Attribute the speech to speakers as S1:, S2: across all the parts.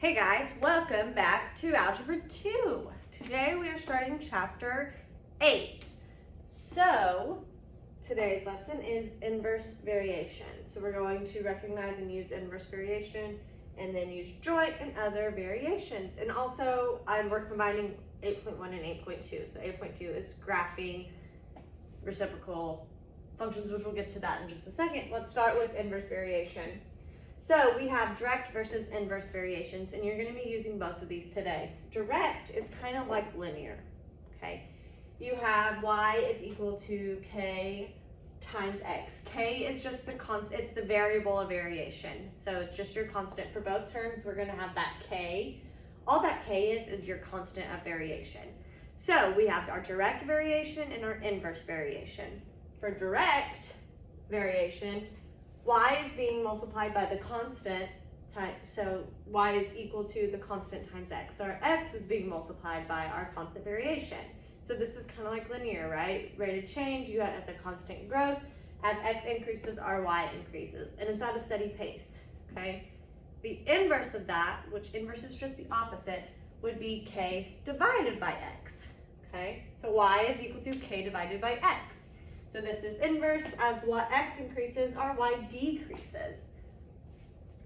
S1: Hey guys, welcome back to Algebra 2. Today we are starting chapter 8. So, today's lesson is inverse variation. So we're going to recognize and use inverse variation and then use joint and other variations. And also, we're combining 8.1 and 8.2. So 8.2 is graphing reciprocal functions, which we'll get to that in just a second. Let's start with inverse variation. So we have direct versus inverse variations, and you're going to be using both of these today. Direct is kind of like linear, okay? You have y is equal to k times x. K is just the constant, it's the variable of variation. So it's just your constant for both terms. We're going to have that k. All that k is your constant of variation. So we have our direct variation and our inverse variation. For direct variation, y is being multiplied by the constant, so y is equal to the constant times x. So our x is being multiplied by our constant variation. So this is kind of like linear, right? Rate of change, you have as a constant growth. As x increases, our y increases, and it's at a steady pace, okay? The inverse of that, which inverse is just the opposite, would be k divided by x, okay? So y is equal to k divided by x. So this is inverse. As what x increases, our y decreases.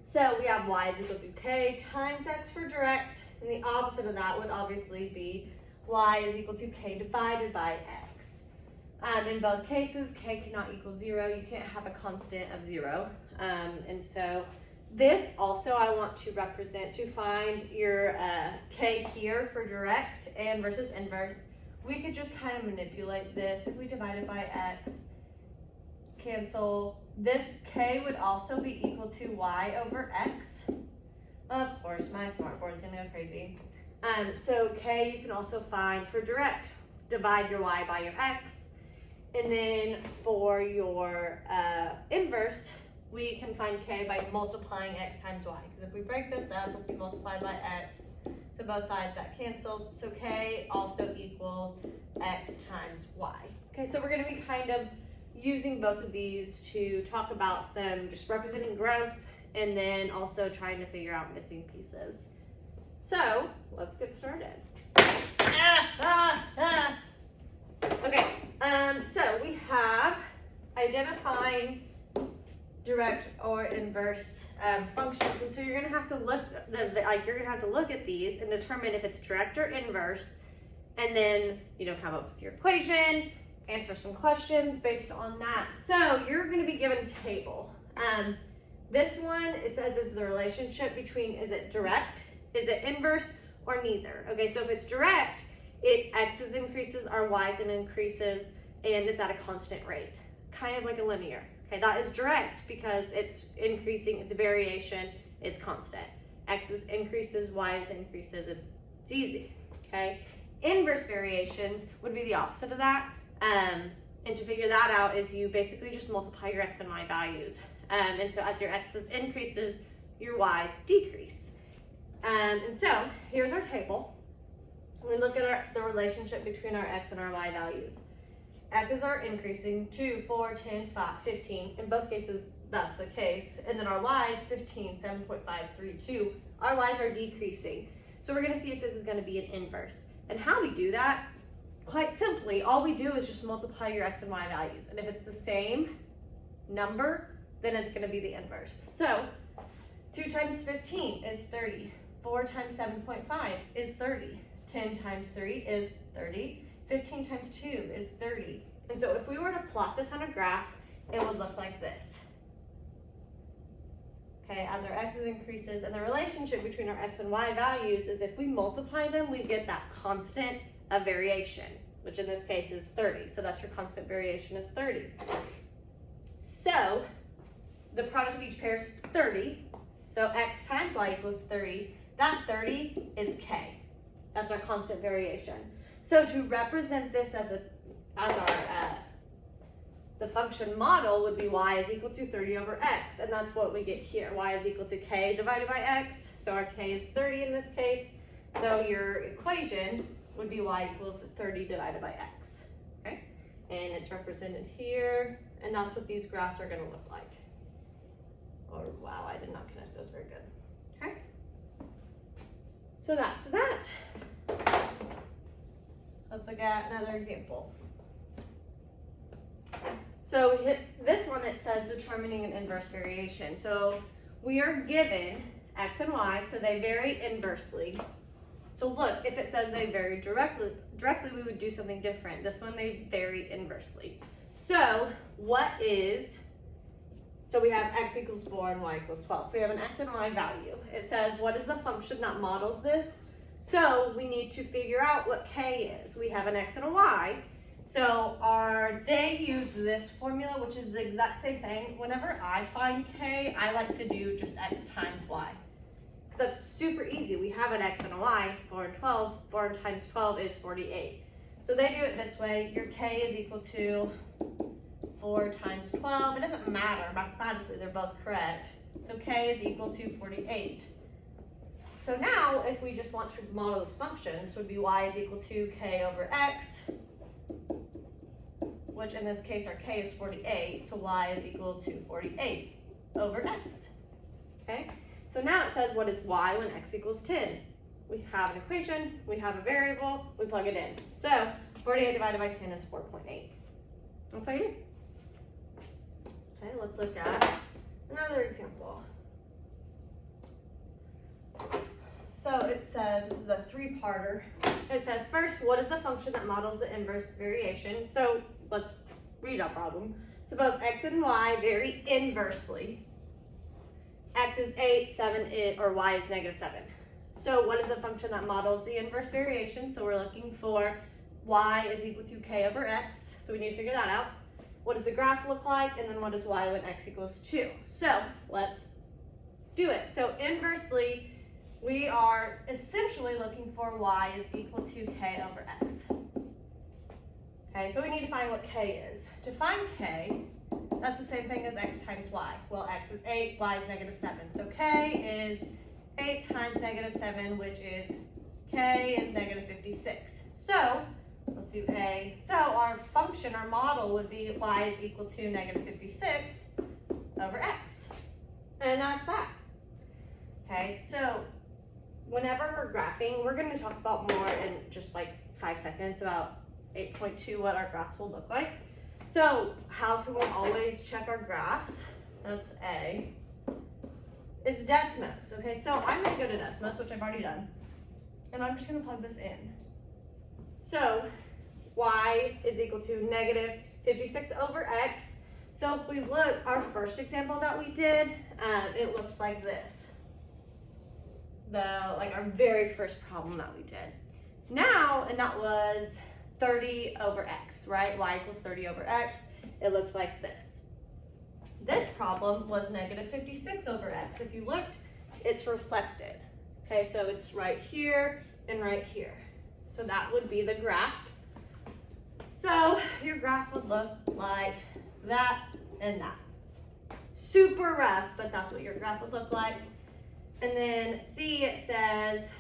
S1: So we have y is equal to k times x for direct, and the opposite of that would obviously be y is equal to k divided by x. In both cases, k cannot equal 0. You can't have a constant of 0. And so this also I want to represent to find your k here for direct and versus inverse. We could just kind of manipulate this. If we divide it by x, cancel. This k would also be equal to y over x. Of course, my smart board's gonna go crazy. So k you can also find for direct. Divide your y by your x. And then for your inverse, we can find k by multiplying x times y. Because if we break this up, if we multiply by x, to both sides, that cancels. So k also equals x times y. Okay, so we're going to be kind of using both of these to talk about some just representing growth and then also trying to figure out missing pieces. So let's get started. Okay, so we have identifying direct or inverse functions, and so you're gonna have to look at these and determine if it's direct or inverse, and then come up with your equation, answer some questions based on that. So you're gonna be given a table. This one, it says is the relationship between, is it direct, is it inverse, or neither? Okay, so if it's direct, it's x's increases, our y's increases, and it's at a constant rate, kind of like a linear. Okay, that is direct because it's increasing, it's a variation, it's constant. X is increases, Y is increases, it's easy, okay? Inverse variations would be the opposite of that. And to figure that out is you basically just multiply your X and Y values. And so as your X's increases, your Y's decrease. And so here's our table. We look at the relationship between our X and our Y values. X's are increasing 2, 4, 10, 5, 15. In both cases, that's the case. And then our y's, 15, 7.5, 3, 2. Our y's are decreasing. So we're going to see if this is going to be an inverse. And how we do that, quite simply, all we do is just multiply your x and y values. And if it's the same number, then it's going to be the inverse. So 2 times 15 is 30. 4 times 7.5 is 30. 10 times 3 is 30. 15 times 2 is 30. And so if we were to plot this on a graph, it would look like this. Okay, as our x's increases, and the relationship between our x and y values is if we multiply them, we get that constant of variation, which in this case is 30. So that's your constant variation is 30. So the product of each pair is 30. So x times y equals 30. That 30 is k. That's our constant variation. So to represent this as the function model would be y is equal to 30 over x, and that's what we get here. Y is equal to k divided by x, so our k is 30 in this case. So your equation would be y equals 30 divided by x, okay? And it's represented here, and that's what these graphs are gonna look like. Oh, wow, I did not connect those very good, okay? So that's that. Let's look at another example. So this one, it says determining an inverse variation. So we are given x and y, so they vary inversely. So look, if it says they vary directly we would do something different. This one, they vary inversely. So so we have x equals 4 and y equals 12. So we have an x and y value. It says, what is the function that models this? So we need to figure out what k is. We have an x and a y. So they use this formula, which is the exact same thing. Whenever I find k, I like to do just x times y. Because that's super easy. We have an x and a y, 4 and 12. 4 times 12 is 48. So they do it this way. Your k is equal to 4 times 12. It doesn't matter. Mathematically, they're both correct. So k is equal to 48. So now, if we just want to model this function, this would be y is equal to k over x, which in this case, our k is 48, so y is equal to 48 over x, okay? So now it says, what is y when x equals 10? We have an equation, we have a variable, we plug it in. So 48 divided by 10 is 4.8. That's how you do. Okay, let's look at another example. So it says, this is a three-parter. It says, first, what is the function that models the inverse variation? So let's read our problem. Suppose x and y vary inversely. X is 8, 7, or y is negative 7. So what is the function that models the inverse variation? So we're looking for y is equal to k over x. So we need to figure that out. What does the graph look like? And then what is y when x equals 2? So let's do it. So inversely, we are essentially looking for y is equal to k over x. Okay, so we need to find what k is. To find k, that's the same thing as x times y. Well, x is 8, y is negative 7. So k is 8 times negative 7, which is k is negative 56. So let's do a. So our function, our model would be y is equal to negative 56 over x. And that's that. Okay, so whenever we're graphing, we're going to talk about more in just like 5 seconds about 8.2, what our graphs will look like. So how can we always check our graphs? That's A. It's Desmos. Okay, so I'm going to go to Desmos, which I've already done. And I'm just going to plug this in. So y is equal to negative 56 over x. So if we look, our first example that we did, it looked like this. Our very first problem that we did. Now, and that was 30 over x, right? Y equals 30 over x. It looked like this. This problem was negative 56 over x. If you looked, it's reflected. Okay, so it's right here and right here. So that would be the graph. So your graph would look like that and that. Super rough, but that's what your graph would look like. And then C, it says,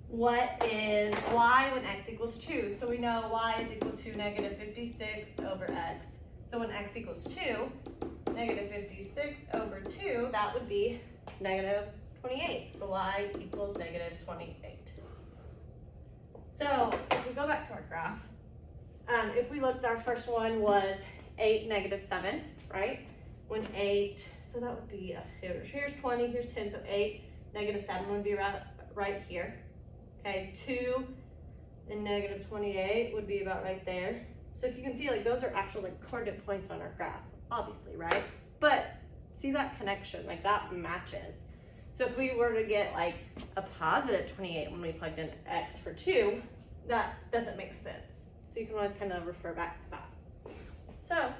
S1: what is y when x equals 2? So we know y is equal to negative 56 over x. So when x equals 2, negative 56 over 2, that would be negative 28. So y equals negative 28. So if we go back to our graph, if we looked, our first one was 8, negative 7, right? When 8, so that would be, here's 20, here's 10, so 8, negative 7 would be right here. Okay, 2 and negative 28 would be about right there. So if you can see, like, those are actual like coordinate points on our graph, obviously, right? But see that connection, like that matches. So if we were to get like a positive 28 when we plugged in x for 2, that doesn't make sense. So you can always kind of refer back to that. So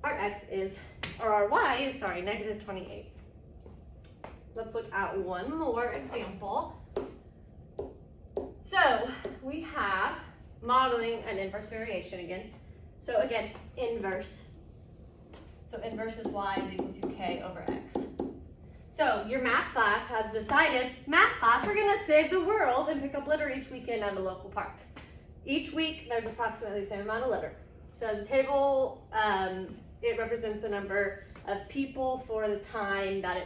S1: our our y is, negative 28. Let's look at one more example. So we have modeling an inverse variation again. So again, inverse. So inverse is y is equal to k over x. So your math class has decided, math class, we're gonna save the world and pick up litter each weekend at a local park. Each week, there's approximately the same amount of litter. So the table, it represents the number of people for the time that it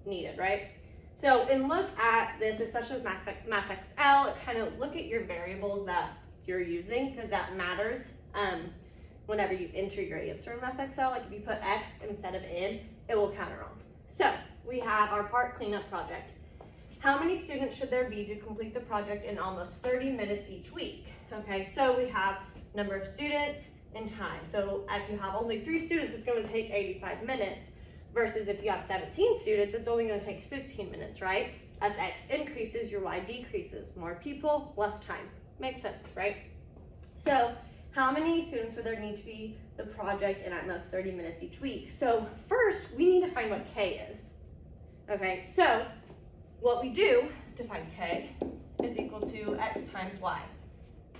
S1: needed, right? So, and look at this, especially with MathXL, kind of look at your variables that you're using, because that matters whenever you enter your answer in MathXL. Like if you put X instead of N, it will counter wrong. So we have our park cleanup project. How many students should there be to complete the project in almost 30 minutes each week? Okay, so we have number of students and time. So if you have only 3 students, it's going to take 85 minutes. Versus if you have 17 students, it's only going to take 15 minutes, right? As X increases, your Y decreases. More people, less time. Makes sense, right? So how many students would there need to be the project in at most 30 minutes each week? So first, we need to find what K is. Okay, so what we do to find K is equal to X times Y.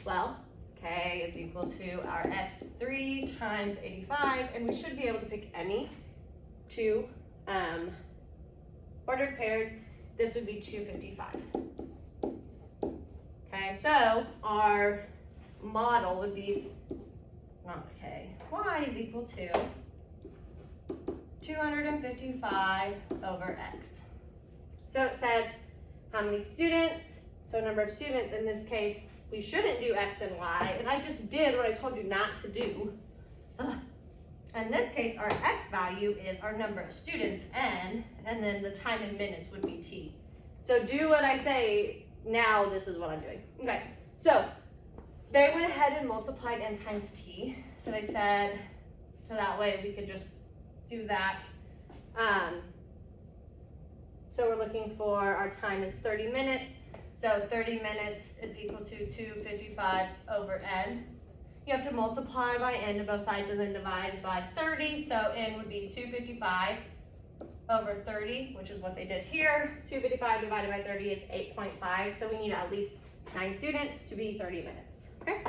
S1: Well, K is equal to our X3 times 85, and we should be able to pick any 2 ordered pairs. This would be 255. Okay, so our model would be not K. Y is equal to 255 over X. So it says how many students, so number of students. In this case, we shouldn't do X and Y, and I just did what I told you not to do. In this case, our X value is our number of students, N, and then the time in minutes would be T. So do what I say, now this is what I'm doing. Okay, so they went ahead and multiplied N times T. So they said, so that way we could just do that. So we're looking for, our time is 30 minutes. So 30 minutes is equal to 255 over N. You have to multiply by N to both sides and then divide by 30. So N would be 255 over 30, which is what they did here. 255 divided by 30 is 8.5. So we need at least 9 students to be 30 minutes, okay?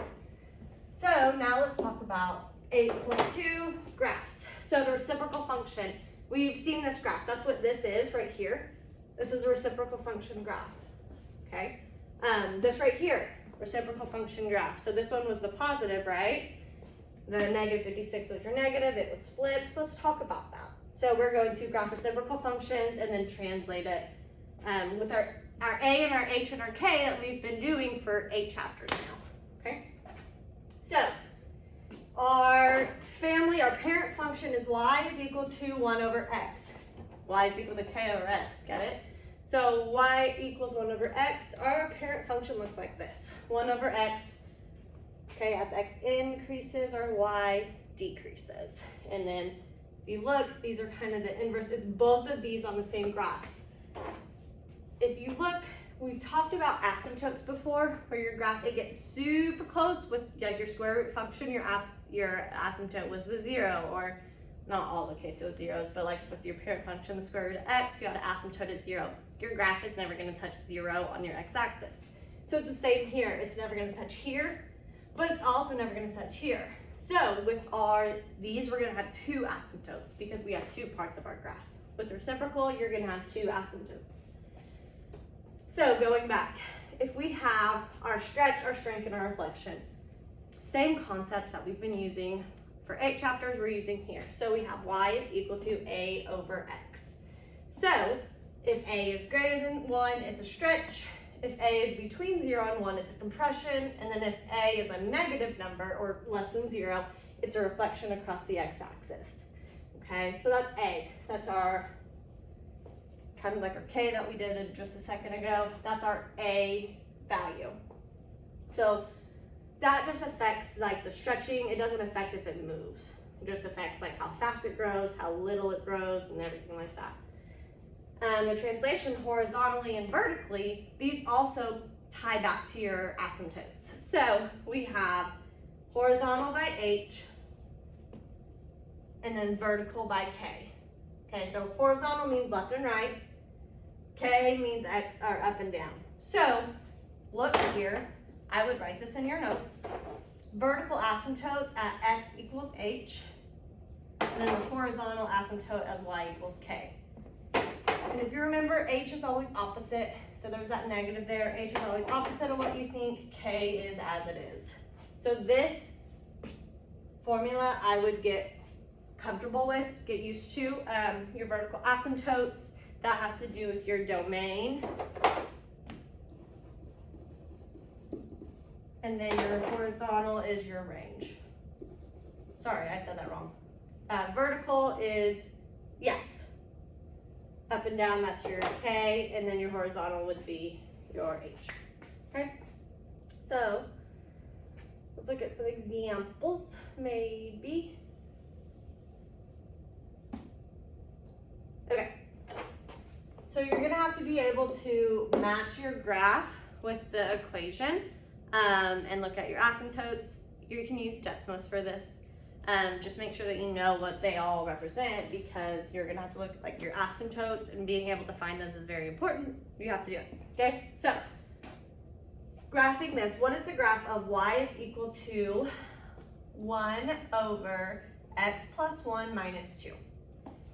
S1: So now let's talk about 8.2 graphs. So the reciprocal function, we've seen this graph. That's what this is right here. This is a reciprocal function graph, okay? This right here, reciprocal function graph. So this one was the positive, right? The negative 56 was your negative, it was flipped. So let's talk about that. So we're going to graph reciprocal functions and then translate it with our A and our H and our K that we've been doing for 8 chapters now, okay? So our family, our parent function is Y is equal to 1 over X. Y is equal to K over X, get it? So Y equals 1 over X. Our parent function looks like this. 1 over X, okay, as X increases, our Y decreases. And then if you look, these are kind of the inverse. It's both of these on the same graphs. If you look, we've talked about asymptotes before, where your graph, it gets super close with like your square root function, your asymptote was the 0, or not all the cases it was zeros, but like with your parent function, the square root of X, you got to asymptote at 0. Your graph is never going to touch 0 on your x-axis. So it's the same here. It's never going to touch here, but it's also never going to touch here. So with these, we're going to have 2 asymptotes because we have 2 parts of our graph. With reciprocal, you're going to have 2 asymptotes. So going back, if we have our stretch, our shrink, and our reflection, same concepts that we've been using for 8 chapters, we're using here. So we have Y is equal to A over X. So if A is greater than 1, it's a stretch. If A is between 0 and 1, it's a compression. And then if A is a negative number or less than 0, it's a reflection across the x-axis. Okay, so that's A. That's our kind of like our K that we did just a second ago. That's our A value. So that just affects like the stretching. It doesn't affect if it moves. It just affects like how fast it grows, how little it grows, and everything like that. The translation horizontally and vertically, these also tie back to your asymptotes. So we have horizontal by H and then vertical by K. Okay, so horizontal means left and right. K means X or up and down. So look here, I would write this in your notes. Vertical asymptotes at X equals H, and then the horizontal asymptote as Y equals K. And if you remember, H is always opposite, so there's that negative there. H is always opposite of what you think, K is as it is. So this formula I would get comfortable with, get used to. Your vertical asymptotes, that has to do with your domain. And then your horizontal is your range. Sorry, I said that wrong. Vertical is, yes. Up and down, that's your K, and then your horizontal would be your H. Okay? So, let's look at some examples, maybe. Okay. So you're gonna have to be able to match your graph with the equation and look at your asymptotes. You can use Desmos for this. Just make sure that you know what they all represent, because you're gonna have to look at like your asymptotes, and being able to find those is very important. You have to do it, okay? So, graphing this, what is the graph of y is equal to 1 over x plus 1 minus 2?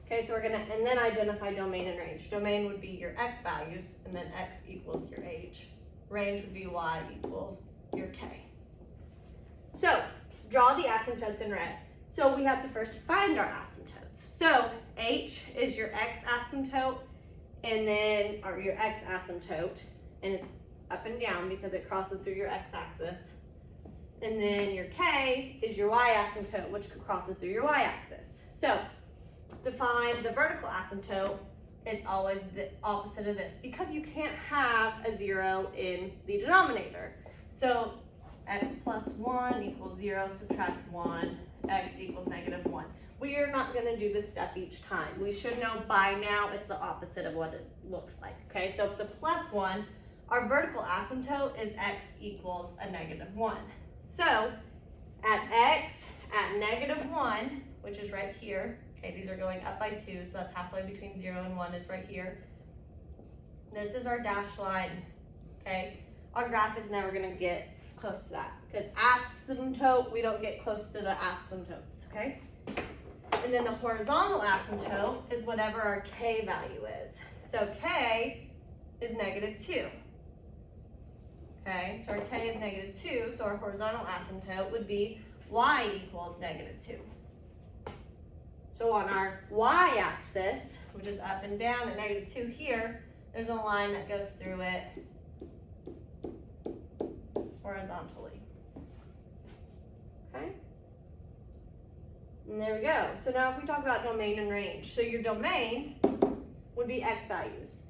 S1: Okay, so we're gonna, and then identify domain and range. Domain would be your x values, and then x equals your h. Range would be y equals your k. So, draw the asymptotes in red. So we have to first find our asymptotes. So h is your x asymptote, and then, or your x asymptote, and it's up and down because it crosses through your x-axis. And then your k is your y asymptote, which crosses through your y-axis. So to find the vertical asymptote, it's always the opposite of this, because you can't have a 0 in the denominator. So x plus 1 equals 0, subtract 1, x equals -1. We are not going to do this step each time. We should know by now it's the opposite of what it looks like. Okay, so if the plus 1, our vertical asymptote is x equals a -1. So at x at -1, which is right here, okay, these are going up by 2, so that's halfway between 0 and 1 is right here. This is our dashed line, okay? Our graph is never going to get close to that, because asymptote, we don't get close to the asymptotes, okay? And then the horizontal asymptote is whatever our k value is. So k is -2. Okay, so our k is -2, so our horizontal asymptote would be y equals -2. So on our y-axis, which is up and down at -2 here, there's a line that goes through it horizontally. Okay? And there we go. So now if we talk about domain and range, so your domain would be x values.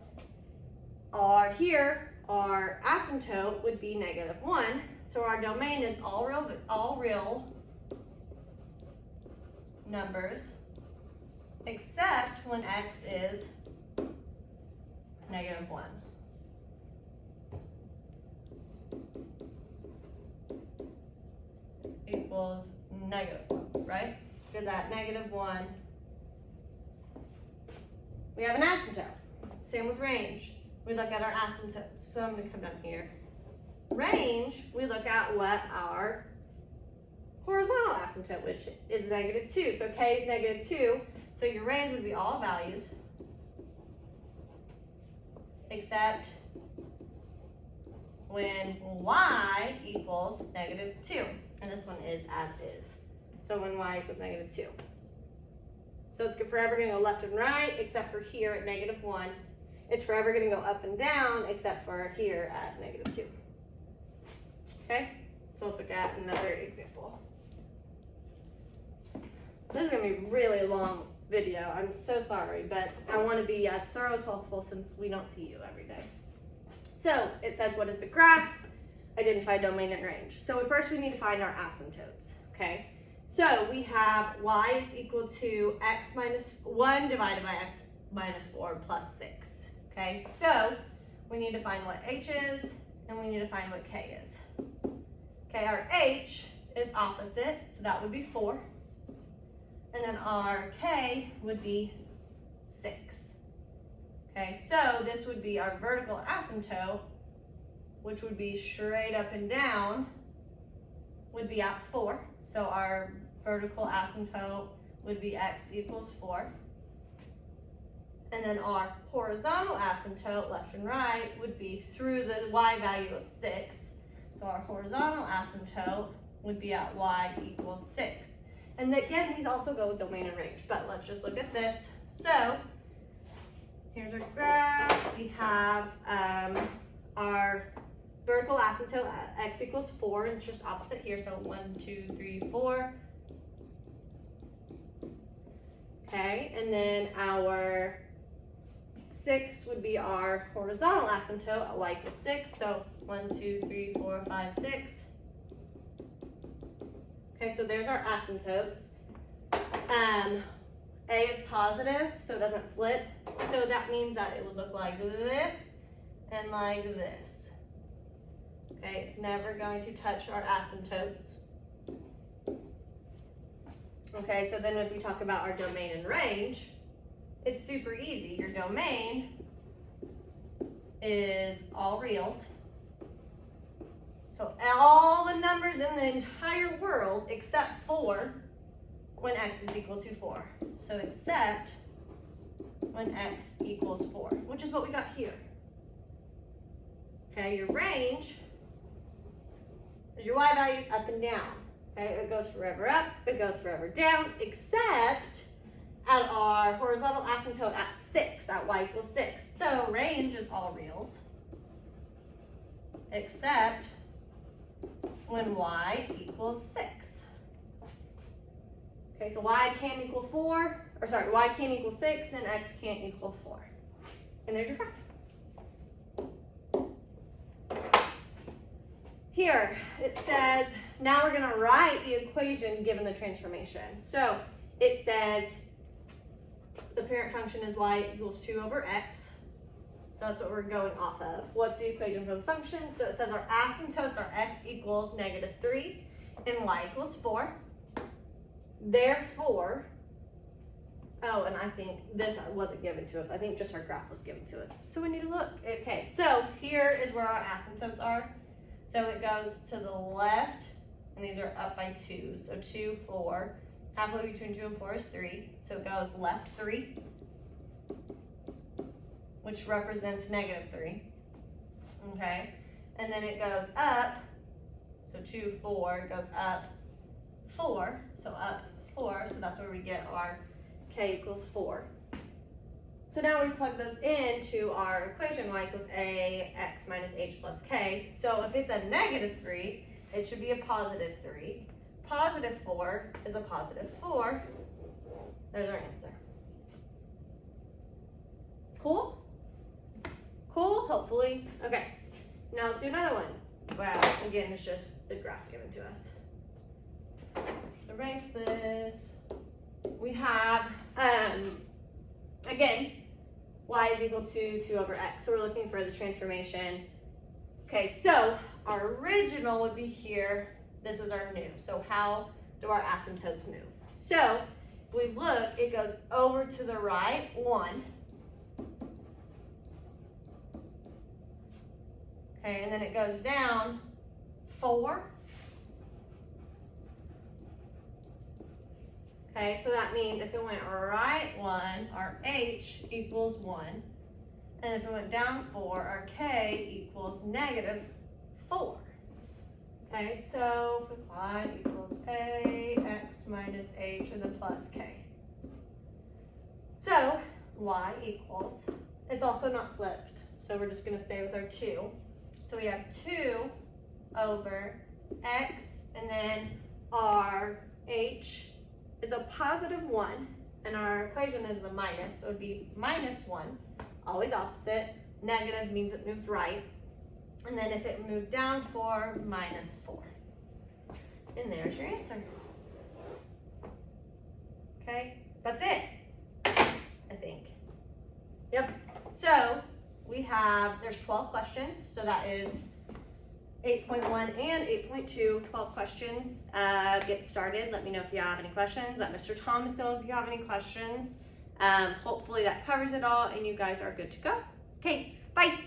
S1: Our asymptote would be -1. So our domain is all real numbers, except when x is -1. Equals -1, right? Because at -1, we have an asymptote. Same with range. We look at our asymptotes. So I'm going to come down here. Range, we look at what our horizontal asymptote, which is -2. So k is -2. So your range would be all values except when y equals -2. And this one is as is. So when y equals -2. So it's forever going to go left and right, except for here at -1. It's forever going to go up and down, except for here at -2. Okay? So let's look at another example. This is going to be a really long video. I'm so sorry, but I want to be as thorough as possible since we don't see you every day. So it says, what is the graph? Identify domain and range. So first we need to find our asymptotes, okay? So we have y is equal to x minus 1 divided by x minus 4 plus 6, okay? So we need to find what h is, and we need to find what k is. Okay, our h is opposite, so that would be 4. And then our k would be 6. Okay, so this would be our vertical asymptote, which would be straight up and down, would be at 4. So our vertical asymptote would be x equals 4. And then our horizontal asymptote, left and right, would be through the y value of 6. So our horizontal asymptote would be at y equals 6. And again, these also go with domain and range, but let's just look at this. So Here's our graph. We have our vertical asymptote at x equals 4, and it's just opposite here. So 1, 2, 3, 4. Okay, and then our 6 would be our horizontal asymptote at y equals 6. So 1, 2, 3, 4, 5, 6. Okay, so there's our asymptotes. A is positive, so it doesn't flip. So that means that it would look like this and like this. Okay, it's never going to touch our asymptotes. Okay, so then if we talk about our domain and range, it's super easy. Your domain is all reals. So all the numbers in the entire world except for when x is equal to 4. So except when x equals 4, which is what we got here. Okay, your range is your y values up and down. Okay, it goes forever up, it goes forever down, except at our horizontal asymptote at 6, at y equals 6. So range is all reals, except when y equals 6. Okay, so y can't equal 4, or sorry, y can't equal 6, and x can't equal 4. And there's your graph. Here, it says, now we're going to write the equation given the transformation. So it says the parent function is y equals 2 over x. So that's what we're going off of. What's the equation for the function? So it says our asymptotes are x equals -3 and y equals 4. Therefore, oh, and I think this wasn't given to us. I think just our graph was given to us. So we need to look. Okay, so here is where our asymptotes are. So it goes to the left, and these are up by 2. So 2, 4. Halfway between 2 and 4 is 3. So it goes left 3, which represents -3. Okay, and then it goes up. So 2, 4, it goes up 4. So up 4, so that's where we get our k equals 4. So now we plug those into our equation, y equals a x minus h plus k. So if it's a -3, it should be a +3. +4 is a +4. There's our answer. Cool? Cool, hopefully. Okay, now let's do another one. Wow, again, it's just the graph given to us. Let's erase this. We have, again, y is equal to 2 over x. So we're looking for the transformation. Okay, so our original would be here. This is our new. So how do our asymptotes move? So if we look, it goes over to the right, 1. Okay, and then it goes down 4. Okay, so that means if it went right 1, our h equals 1. And if it went down 4, our k equals -4. Okay, so y equals a x minus h and then plus k. So y equals, it's also not flipped, so we're just going to stay with our 2. So we have 2 over x, and then our h is a +1, and our equation is the minus, so it would be -1, always opposite. Negative means it moves right. And then if it moved down 4, -4. And there's your answer. Okay, that's it, I think. Yep, so we have, there's 12 questions, so that is 8.1 and 8.2, 12 questions. Get started. Let me know if you have any questions. Let Mr. Thomas know if you have any questions. Hopefully that covers it all and you guys are good to go. Okay, bye.